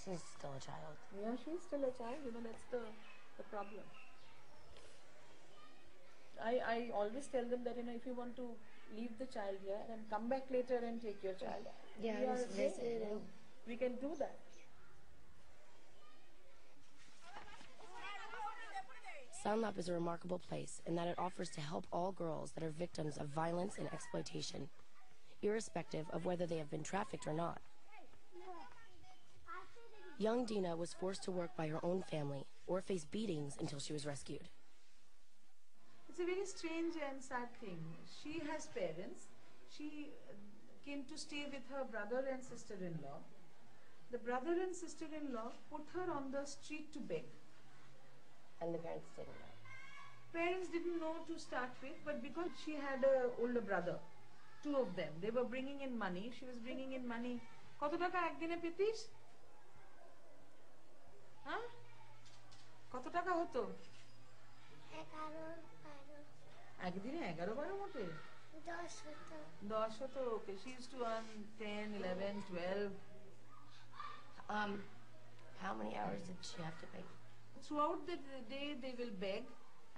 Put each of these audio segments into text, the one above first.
She's still a child. Yeah, she's still a child, that's the problem. I always tell them that, if you want to leave the child here and come back later and take your child, Yeah, we are just visit there, and... we can do that. Sunlap is a remarkable place in that it offers to help all girls that are victims of violence and exploitation, irrespective of whether they have been trafficked or not. Young Dina was forced to work by her own family or face beatings until she was rescued. It's a very strange and sad thing. She has parents. She came to stay with her brother and sister-in-law. The brother and sister-in-law put her on the street to beg. And the parents didn't know. Parents didn't know to start with, but because she had an older brother, two of them, they were bringing in money. She was bringing in money. কত টাকা একদিনে পেতিস? হ্যাঁ? কত টাকা হতো? 11-12 একদিনে 11-12 মতে? 10 হতো। 10 হতো, okay. She used to earn 10, 11, 12. How many hours did she have to beg? Throughout the day they will beg,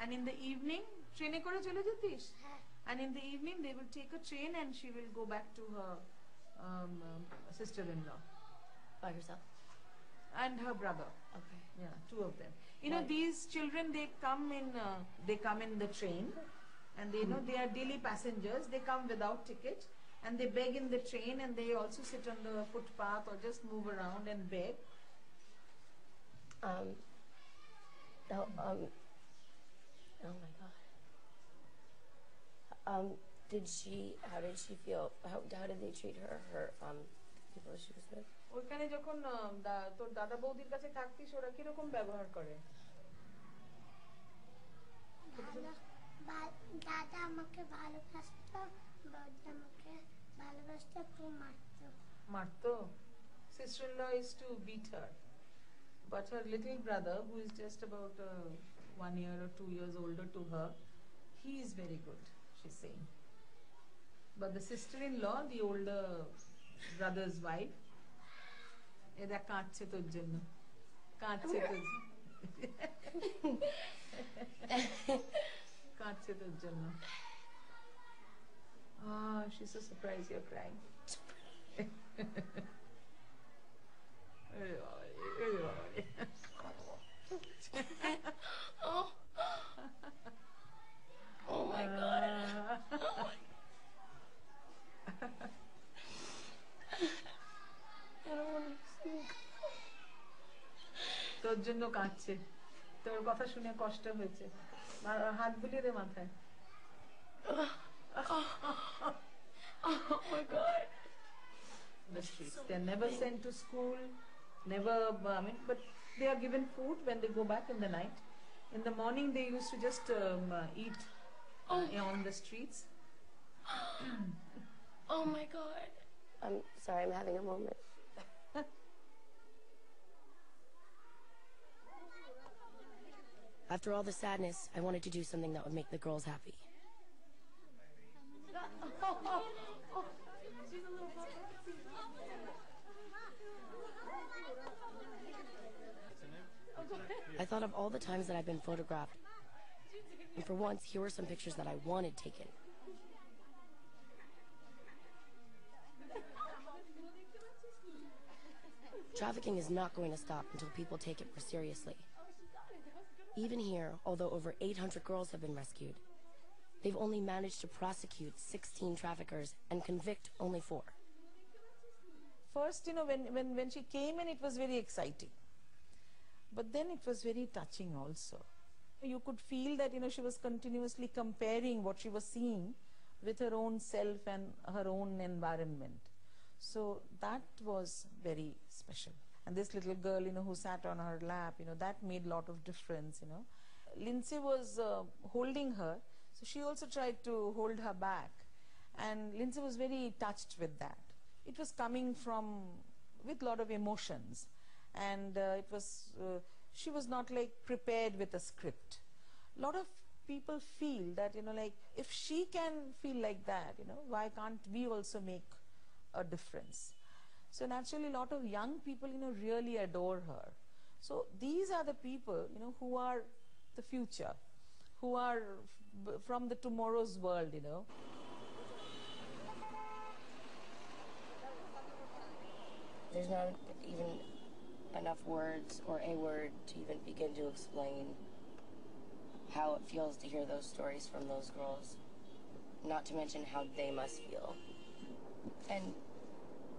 and in the evening, ট্রেনে করে চলে যেতিস? হ্যাঁ। And in the evening they will take a train and she will go back to her sister-in-law. By herself? And her brother. Okay. Yeah, two of them. These children, they come in the train, and they are daily passengers. They come without ticket, and they beg in the train, and they also sit on the footpath or just move around and beg. Oh my God. How did she feel? How did they treat her? People she was with? ওইখানে যখন তোর দাদা বৌদির কাছে থাকতিস, ওরা কিরকম ব্যবহার করে? দাদা আমাকে ভালোবাসতো, বৌদি আমাকে ভালোবাসতো, খুব মারতো। মারতো? Sister-in-law is to beat her, but her little brother, who is just about 1 year or 2 years older to her, he is very good, she's saying. But the sister-in-law, the older brother's wife, এরা কাঁদছে তোর জন্য, কাঁদছে তোর কাঁদছে তোর জন্য। She's so surprised you're crying. Oh my God. I don't want to speak. তোর জন্য কাঁদছে, তোর কথা শুনে কষ্ট হয়েছে। হাত বুলিয়ে দে মাথায়। Oh my God. The streets. They're never sent to school, never, but they are given food when they go back in the night. In the morning they used to just eat on the streets. Oh my God. I'm sorry, I'm having a moment. After all the sadness, I wanted to do something that would make the girls happy. I thought of all the times that I've been photographed, and for once, here were some pictures that I wanted taken. Trafficking is not going to stop until people take it more seriously. Even here, although over 800 girls have been rescued, they've only managed to prosecute 16 traffickers and convict only 4. First, when she came in, it was very exciting. But then it was very touching also. You could feel that, she was continuously comparing what she was seeing with her own self and her own environment. So that was very special. And this little girl, who sat on her lap, that made a lot of difference, Lindsay was holding her, so she also tried to hold her back. And Lindsay was very touched with that. It was coming with a lot of emotions. And she was not like prepared with a script. A lot of people feel that, if she can feel like that, why can't we also make a difference? So naturally, a lot of young people, really adore her. So these are the people, who are the future, who are from the tomorrow's world, There's not even enough words or a word to even begin to explain how it feels to hear those stories from those girls, not to mention how they must feel. And,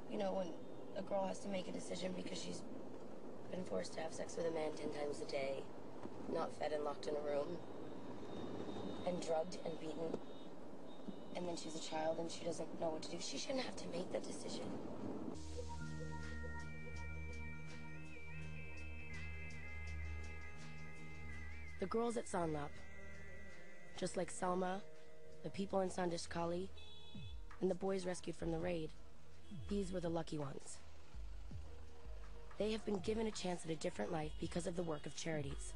when a girl has to make a decision because she's been forced to have sex with a man 10 times a day, not fed and locked in a room, and drugged and beaten, and then she's a child and she doesn't know what to do, she shouldn't have to make that decision. The girls at Sanlap, just like Selma, the people in Sandishkali, and the boys rescued from the raid, these were the lucky ones. They have been given a chance at a different life because of the work of charities.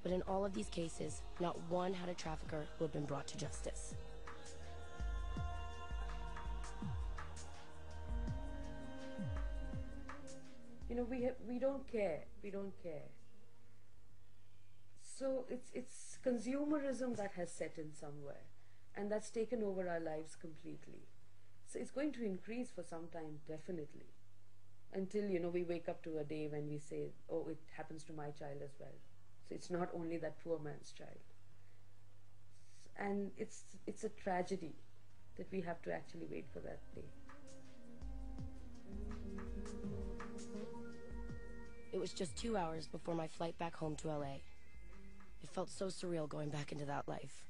But in all of these cases, not one had a trafficker who had been brought to justice. We don't care. We don't care. So it's consumerism that has set in somewhere, and that's taken over our lives completely. So it's going to increase for some time, definitely, until we wake up to a day when we say, oh, it happens to my child as well. So it's not only that poor man's child, and it's a tragedy that we have to actually wait for that day. It was just 2 hours before my flight back home to LA. It felt so surreal going back into that life.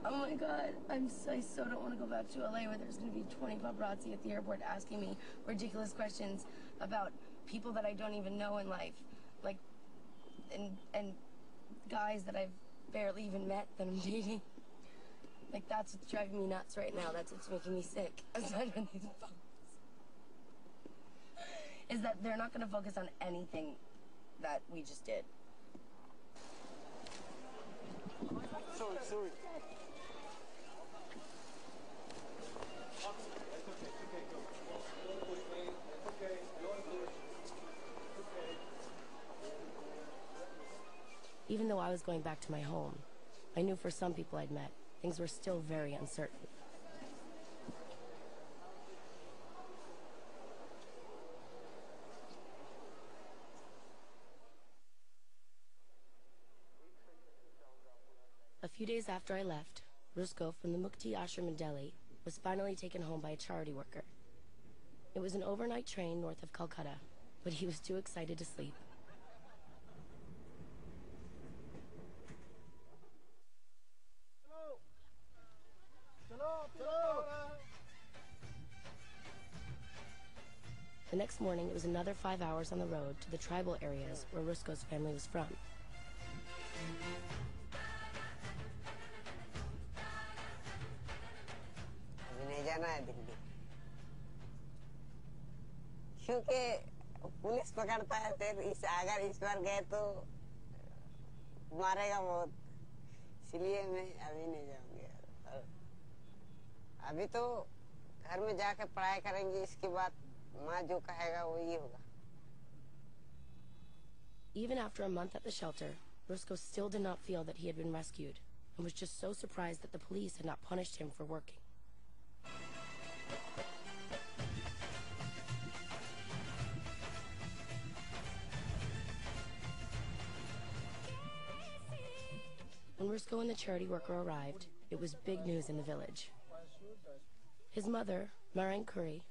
Oh my God, I so don't want to go back to LA where there's going to be 20 paparazzi at the airport asking me ridiculous questions about people that I don't even know in life. Like, and guys that I've barely even met that I'm dating. Like, that's what's driving me nuts right now. That's what's making me sick. Aside from these phones. Is that they're not going to focus on anything that we just did. Sorry. Even though I was going back to my home, I knew for some people I'd met, things were still very uncertain. A few days after I left, Rusko from the Mukti Ashram in Delhi was finally taken home by a charity worker. It was an overnight train north of Calcutta, but he was too excited to sleep. The next morning, it was another 5 hours on the road to the tribal areas where Rusko's family was from. जाना है दिल्ली क्योंकि police पकड़ता है फिर अगर इस बार गए तो मारेगा बहुत इसलिए मैं अभी नहीं जाऊंगी अभी तो घर में जाके पढ़ाई करेंगे इसके बाद माँ जो कहेगा वही होगा Even after a month at the shelter, Rusko still did not feel that he had been rescued and was just so surprised that the police had not punished him for working. When Rusko and the charity worker arrived, it was big news in the village. His mother, Marang Kuri,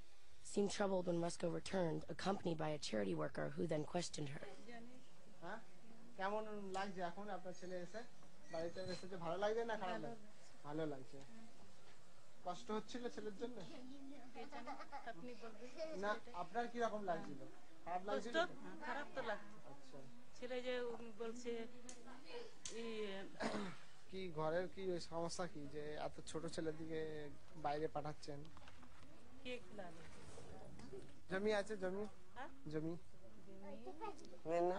seemed troubled when Rusko returned, accompanied by a charity worker who then questioned her. কেমন লাগছে এখন আপনার ছেলে এসে বাড়িতে এসে ভালো লাগছে না খারাপ লাগছে ভালো লাগছে কষ্ট হচ্ছিল ছেলের জন্য না আপনার কি রকম লাগছিল খারাপ লাগছিল খারাপ তো লাগছে আচ্ছা ছেলে যে বলছে কি ঘরের কি সমস্যা কি যে এত ছোট ছেলের দিকে বাইরে পাঠাচ্ছেন কে খেলালো জমি আছে জমি জমি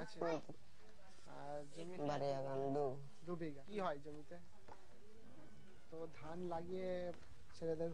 আছে আর জমি বাড়িয়াগান দু বিঘা কি হয় জমিতে তো ধান লাগিয়ে ছেলেদের